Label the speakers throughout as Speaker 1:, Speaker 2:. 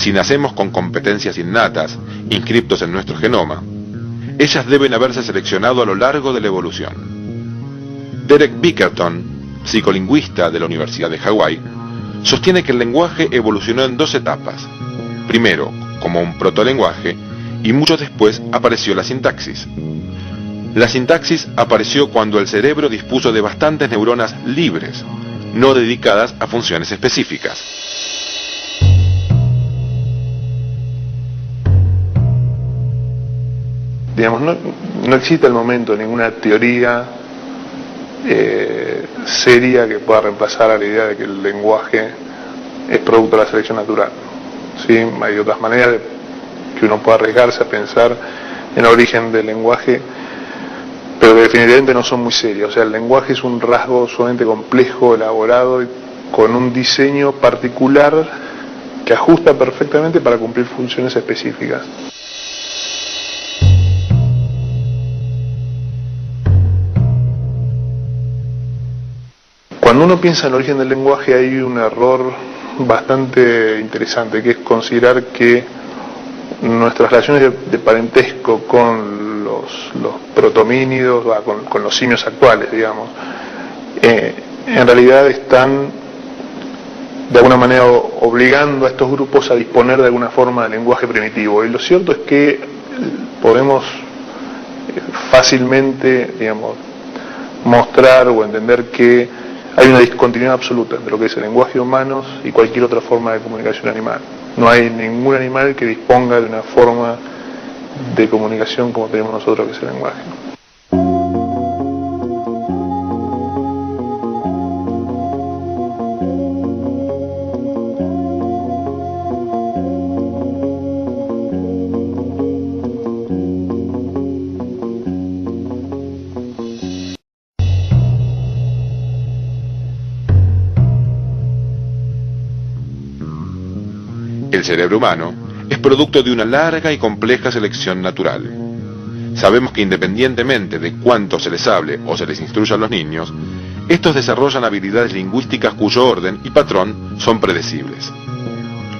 Speaker 1: si nacemos con competencias innatas, inscriptos en nuestro genoma, ellas deben haberse seleccionado a lo largo de la evolución. Derek Bickerton, psicolingüista de la Universidad de Hawái, sostiene que el lenguaje evolucionó en dos etapas. Primero, como un protolenguaje, y mucho después apareció la sintaxis. La sintaxis apareció cuando el cerebro dispuso de bastantes neuronas libres, no dedicadas a funciones específicas.
Speaker 2: Digamos, no existe al momento ninguna teoría seria que pueda reemplazar a la idea de que el lenguaje es producto de la selección natural. ¿Sí? Hay otras maneras que uno pueda arriesgarse a pensar en el origen del lenguaje, pero que definitivamente no son muy serias. O sea, el lenguaje es un rasgo sumamente complejo, elaborado, y con un diseño particular que ajusta perfectamente para cumplir funciones específicas. Cuando uno piensa en el origen del lenguaje hay un error bastante interesante, que es considerar que nuestras relaciones de parentesco con los protomínidos, con los simios actuales, digamos, en realidad están de alguna manera obligando a estos grupos a disponer de alguna forma de lenguaje primitivo. Y lo cierto es que podemos fácilmente, digamos, mostrar o entender que hay una discontinuidad absoluta entre lo que es el lenguaje humano y cualquier otra forma de comunicación animal. No hay ningún animal que disponga de una forma de comunicación como tenemos nosotros, que es el lenguaje.
Speaker 1: El cerebro humano es producto de una larga y compleja selección natural. Sabemos que independientemente de cuánto se les hable o se les instruya a los niños, estos desarrollan habilidades lingüísticas cuyo orden y patrón son predecibles.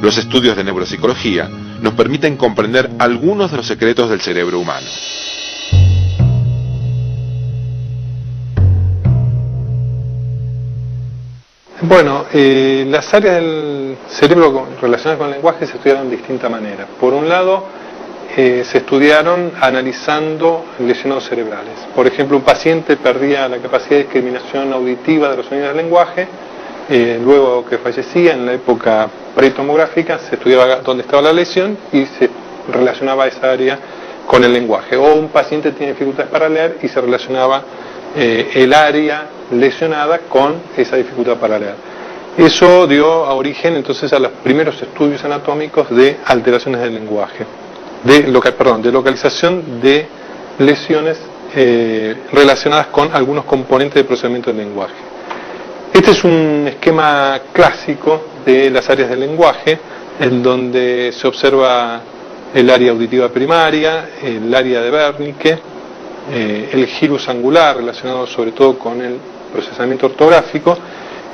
Speaker 1: Los estudios de neuropsicología nos permiten comprender algunos de los secretos del cerebro humano.
Speaker 2: Bueno, las áreas del cerebro relacionadas con el lenguaje se estudiaron de distinta manera. Por un lado, se estudiaron analizando lesionados cerebrales. Por ejemplo, un paciente perdía la capacidad de discriminación auditiva de los sonidos del lenguaje, luego que fallecía, en la época pretomográfica, se estudiaba dónde estaba la lesión y se relacionaba esa área con el lenguaje. O un paciente tiene dificultades para leer y se relacionaba el área lesionada con esa dificultad para leer. Eso dio a origen entonces a los primeros estudios anatómicos de alteraciones del lenguaje, de localización de lesiones relacionadas con algunos componentes del procesamiento del lenguaje. Este es un esquema clásico de las áreas del lenguaje, en donde se observa el área auditiva primaria, el área de Wernicke, el gyrus angular relacionado sobre todo con el procesamiento ortográfico,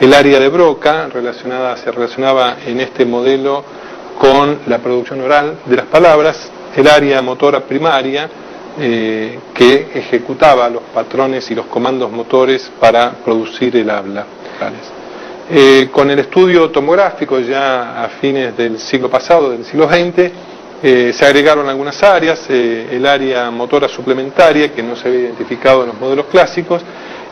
Speaker 2: el área de Broca se relacionaba en este modelo con la producción oral de las palabras, el área motora primaria que ejecutaba los patrones y los comandos motores para producir el habla. Con el estudio tomográfico ya a fines del siglo pasado, del siglo XX, se agregaron algunas áreas, el área motora suplementaria que no se había identificado en los modelos clásicos,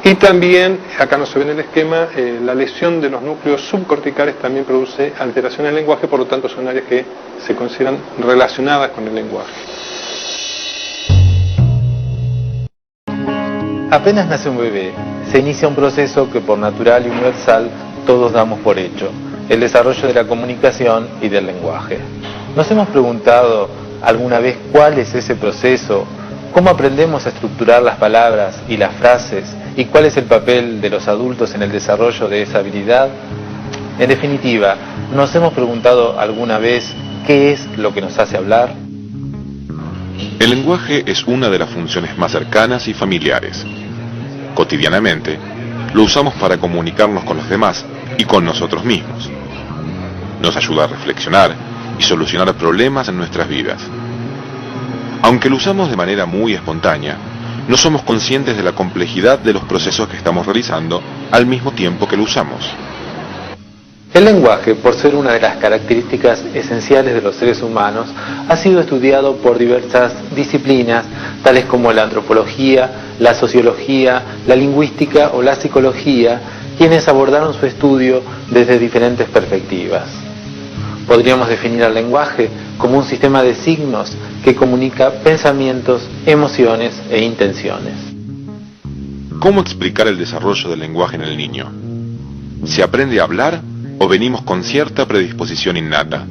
Speaker 2: y también, acá no se ve en el esquema, la lesión de los núcleos subcorticales también produce alteraciones del lenguaje, por lo tanto son áreas que se consideran relacionadas con el lenguaje.
Speaker 3: Apenas nace un bebé, se inicia un proceso que por natural y universal todos damos por hecho, el desarrollo de la comunicación y del lenguaje. ¿Nos hemos preguntado alguna vez cuál es ese proceso? ¿Cómo aprendemos a estructurar las palabras y las frases? ¿Y cuál es el papel de los adultos en el desarrollo de esa habilidad? En definitiva, ¿nos hemos preguntado alguna vez qué es lo que nos hace hablar?
Speaker 1: El lenguaje es una de las funciones más cercanas y familiares. Cotidianamente, lo usamos para comunicarnos con los demás y con nosotros mismos. Nos ayuda a reflexionar y solucionar problemas en nuestras vidas. Aunque lo usamos de manera muy espontánea, no somos conscientes de la complejidad de los procesos que estamos realizando al mismo tiempo que lo usamos.
Speaker 3: El lenguaje, por ser una de las características esenciales de los seres humanos, ha sido estudiado por diversas disciplinas, tales como la antropología, la sociología, la lingüística o la psicología, quienes abordaron su estudio desde diferentes perspectivas. Podríamos definir al lenguaje como un sistema de signos que comunica pensamientos, emociones e intenciones.
Speaker 1: ¿Cómo explicar el desarrollo del lenguaje en el niño? ¿Se aprende a hablar o venimos con cierta predisposición innata?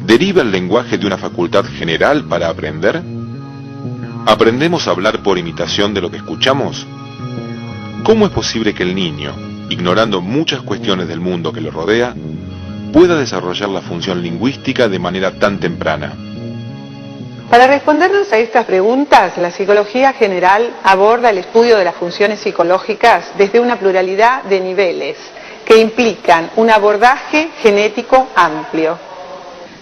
Speaker 1: ¿Deriva el lenguaje de una facultad general para aprender? ¿Aprendemos a hablar por imitación de lo que escuchamos? ¿Cómo es posible que el niño, ignorando muchas cuestiones del mundo que lo rodea, pueda desarrollar la función lingüística de manera tan temprana?
Speaker 4: Para respondernos a estas preguntas, la psicología general aborda el estudio de las funciones psicológicas desde una pluralidad de niveles que implican un abordaje genético amplio.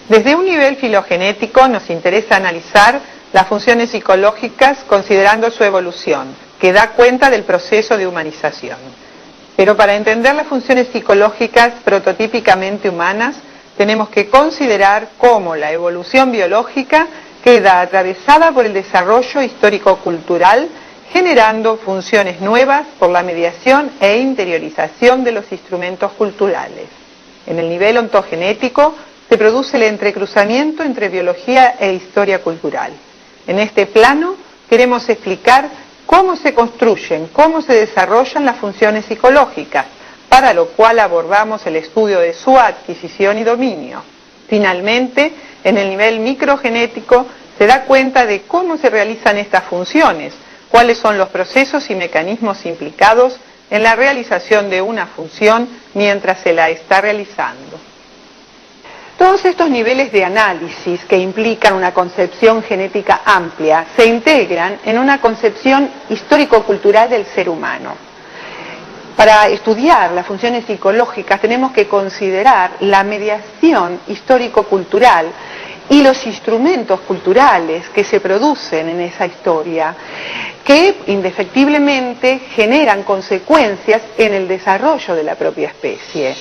Speaker 4: Desde un nivel filogenético nos interesa analizar las funciones psicológicas considerando su evolución, que da cuenta del proceso de humanización. Pero para entender las funciones psicológicas prototípicamente humanas, tenemos que considerar cómo la evolución biológica queda atravesada por el desarrollo histórico-cultural, generando funciones nuevas por la mediación e interiorización de los instrumentos culturales. En el nivel ontogenético se produce el entrecruzamiento entre biología e historia cultural. En este plano queremos explicar cómo se construyen, cómo se desarrollan las funciones psicológicas, para lo cual abordamos el estudio de su adquisición y dominio. Finalmente, en el nivel microgenético se da cuenta de cómo se realizan estas funciones, cuáles son los procesos y mecanismos implicados en la realización de una función mientras se la está realizando. Todos estos niveles de análisis que implican una concepción genética amplia se integran en una concepción histórico-cultural del ser humano. Para estudiar las funciones psicológicas tenemos que considerar la mediación histórico-cultural y los instrumentos culturales que se producen en esa historia, que indefectiblemente generan consecuencias en el desarrollo de la propia especie.